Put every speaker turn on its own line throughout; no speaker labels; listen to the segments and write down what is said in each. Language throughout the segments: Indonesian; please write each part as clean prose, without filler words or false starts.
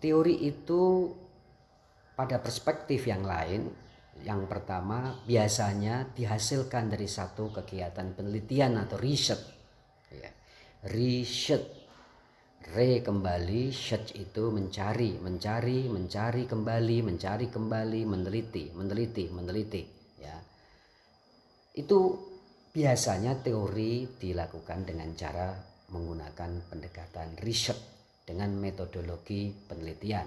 Teori itu pada perspektif yang lain, yang pertama biasanya dihasilkan dari satu kegiatan penelitian atau riset. Ya. Riset, kembali, search itu mencari kembali, meneliti. Ya. Itu biasanya teori dilakukan dengan cara menggunakan pendekatan riset dengan metodologi penelitian.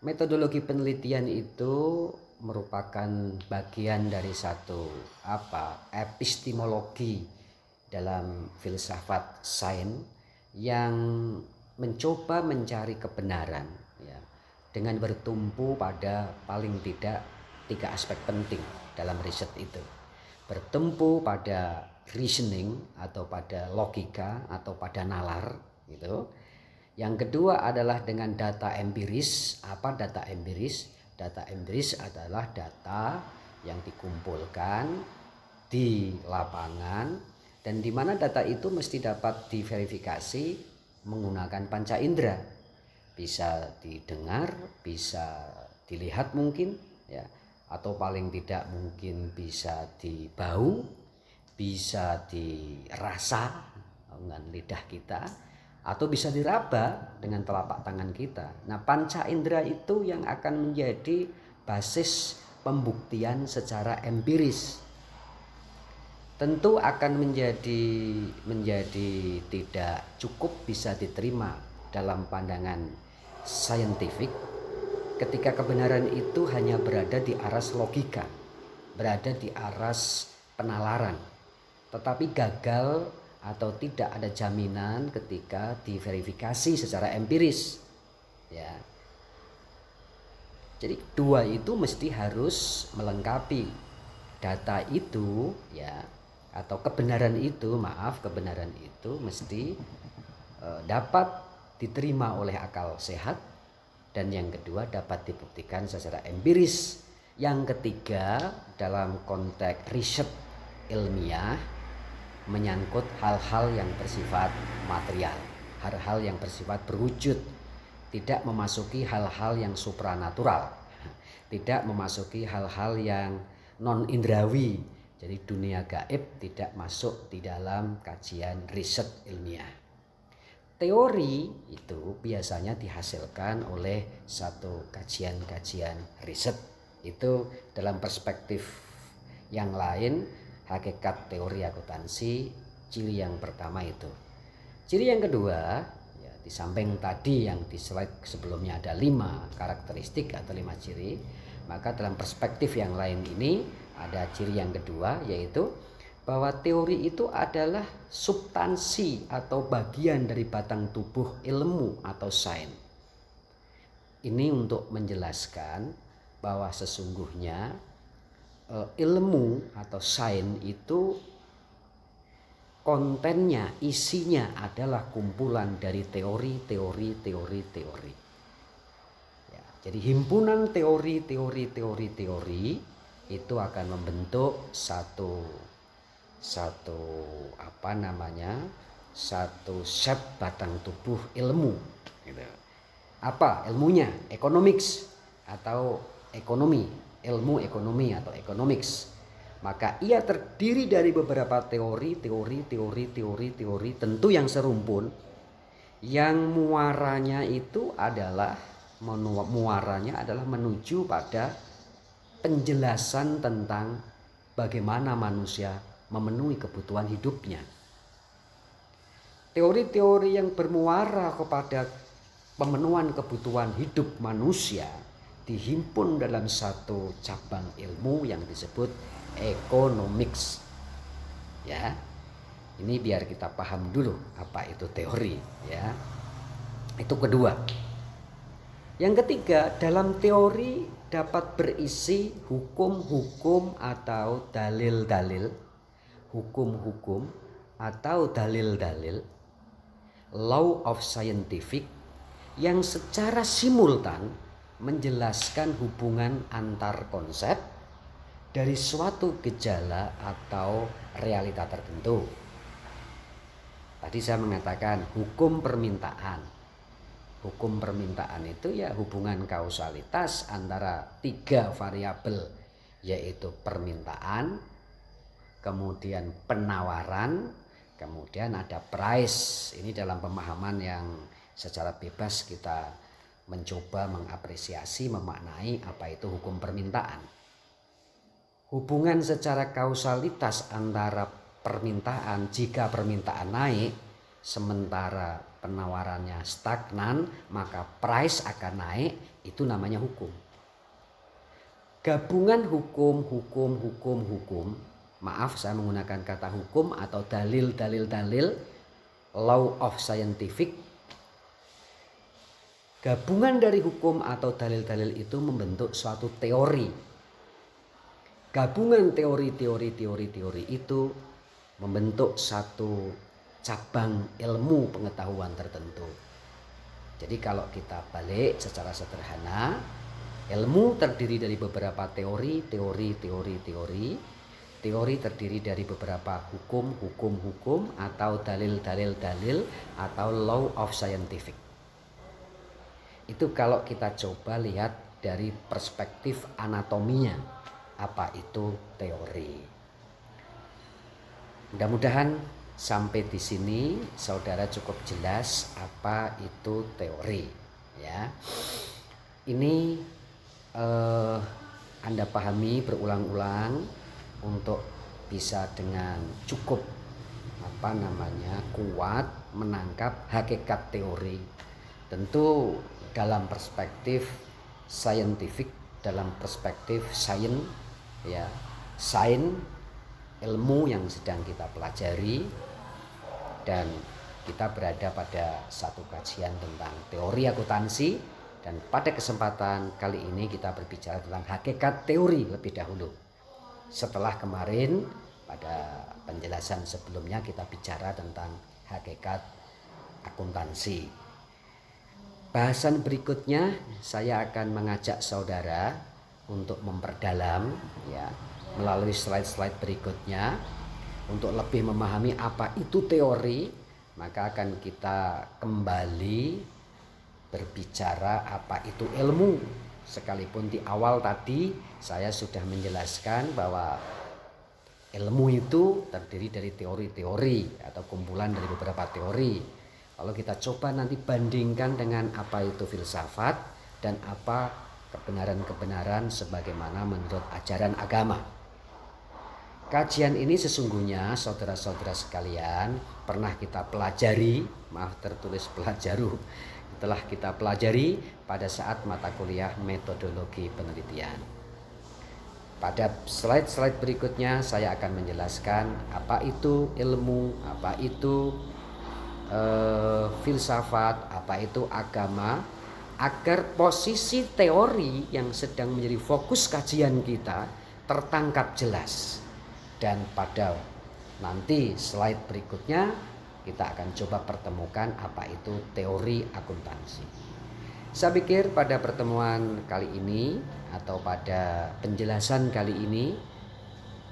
Metodologi penelitian itu merupakan bagian dari satu epistemologi dalam filsafat sains yang mencoba mencari kebenaran, ya, dengan bertumpu pada paling tidak 3 aspek penting dalam riset itu. Bertumpu pada reasoning atau pada logika atau pada nalar gitu. Yang kedua adalah dengan data empiris. Apa data empiris? Data empiris adalah data yang dikumpulkan di lapangan dan di mana data itu mesti dapat diverifikasi menggunakan panca indera. Bisa didengar, bisa dilihat mungkin, ya, atau paling tidak mungkin bisa dibau, bisa dirasa dengan lidah kita, atau bisa diraba dengan telapak tangan kita. Nah, panca indera itu yang akan menjadi basis pembuktian secara empiris. Tentu akan menjadi tidak cukup bisa diterima dalam pandangan saintifik ketika kebenaran itu hanya berada di aras logika, berada di aras penalaran, tetapi gagal atau tidak ada jaminan ketika diverifikasi secara empiris, ya. Jadi 2 itu mesti harus melengkapi data itu, ya, atau kebenaran itu mesti dapat diterima oleh akal sehat, dan yang kedua dapat dibuktikan secara empiris. Yang ketiga dalam konteks riset ilmiah menyangkut hal-hal yang bersifat material, hal-hal yang bersifat berwujud, tidak memasuki hal-hal yang supranatural, tidak memasuki hal-hal yang non indrawi. Jadi dunia gaib tidak masuk di dalam kajian riset ilmiah. Teori itu biasanya dihasilkan oleh satu kajian-kajian riset. Itu dalam perspektif yang lain, hakikat teori akuntansi, ciri yang pertama itu. Ciri yang kedua, ya, di samping tadi yang di slide sebelumnya ada 5 karakteristik atau 5 ciri, maka dalam perspektif yang lain ini ada ciri yang kedua, yaitu bahwa teori itu adalah substansi atau bagian dari batang tubuh ilmu atau sains. Ini untuk menjelaskan bahwa sesungguhnya ilmu atau sains itu kontennya, isinya adalah kumpulan dari teori. Ya, jadi himpunan teori itu akan membentuk satu set batang tubuh ilmu. Gitu. Apa ilmunya? Economics atau ekonomi. Ilmu ekonomi atau economics. Maka ia terdiri dari beberapa teori tentu yang serumpun, yang muaranya adalah menuju pada penjelasan tentang bagaimana manusia memenuhi kebutuhan hidupnya. Teori-teori yang bermuara kepada pemenuhan kebutuhan hidup manusia dihimpun dalam satu cabang ilmu yang disebut economics. Ya. Ini biar kita paham dulu apa itu teori, ya. Itu kedua. Yang ketiga, dalam teori dapat berisi hukum-hukum atau dalil-dalil, hukum-hukum atau dalil-dalil, law of scientific, yang secara simultan menjelaskan hubungan antar konsep dari suatu gejala atau realita tertentu. Tadi saya mengatakan hukum permintaan. Hukum permintaan itu ya hubungan kausalitas antara 3 variabel, yaitu permintaan, kemudian penawaran, kemudian ada price. Ini dalam pemahaman yang secara bebas kita mencoba mengapresiasi, memaknai apa itu hukum permintaan. Hubungan secara kausalitas antara permintaan, jika permintaan naik sementara penawarannya stagnan, maka price akan naik, itu namanya hukum. Gabungan hukum, maaf saya menggunakan kata hukum atau dalil, law of scientific. Gabungan dari hukum atau dalil-dalil itu membentuk suatu teori. Gabungan teori itu membentuk satu cabang ilmu pengetahuan tertentu. Jadi kalau kita balik secara sederhana, ilmu terdiri dari beberapa teori terdiri dari beberapa hukum atau dalil atau law of scientific. Itu kalau kita coba lihat dari perspektif anatominya, apa itu teori. Mudah-mudahan sampai di sini saudara cukup jelas apa itu teori, ya. Ini Anda pahami berulang-ulang untuk bisa dengan cukup kuat menangkap hakikat teori. Tentu dalam perspektif scientific, dalam perspektif sains, ya, sains ilmu yang sedang kita pelajari. Dan kita berada pada satu kajian tentang teori akuntansi, dan pada kesempatan kali ini kita berbicara tentang hakikat teori lebih dahulu. Setelah kemarin pada penjelasan sebelumnya kita bicara tentang hakikat akuntansi. Bahasan berikutnya saya akan mengajak saudara untuk memperdalam, ya, melalui slide-slide berikutnya. Untuk lebih memahami apa itu teori, maka akan kita kembali berbicara apa itu ilmu. Sekalipun di awal tadi saya sudah menjelaskan bahwa ilmu itu terdiri dari teori-teori atau kumpulan dari beberapa teori. Kalau kita coba nanti bandingkan dengan apa itu filsafat dan apa kebenaran-kebenaran sebagaimana menurut ajaran agama. Kajian ini sesungguhnya saudara-saudara sekalian pernah kita pelajari, maaf tertulis pelajaru, telah kita pelajari pada saat mata kuliah metodologi penelitian. Pada slide-slide berikutnya saya akan menjelaskan apa itu ilmu, apa itu filsafat, apa itu agama, agar posisi teori yang sedang menjadi fokus kajian kita tertangkap jelas. Dan pada nanti slide berikutnya kita akan coba pertemukan apa itu teori akuntansi. Saya pikir pada pertemuan kali ini atau pada penjelasan kali ini,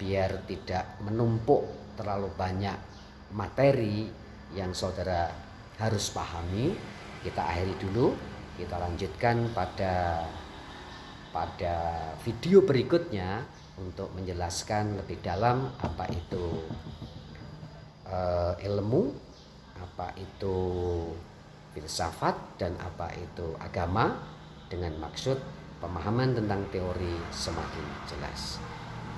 biar tidak menumpuk terlalu banyak materi yang saudara harus pahami, kita akhiri dulu. Kita lanjutkan pada video berikutnya untuk menjelaskan lebih dalam apa itu ilmu, apa itu filsafat, dan apa itu agama, dengan maksud pemahaman tentang teori semakin jelas.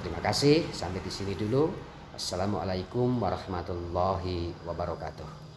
Terima kasih, sampai di sini dulu. Assalamualaikum warahmatullahi wabarakatuh.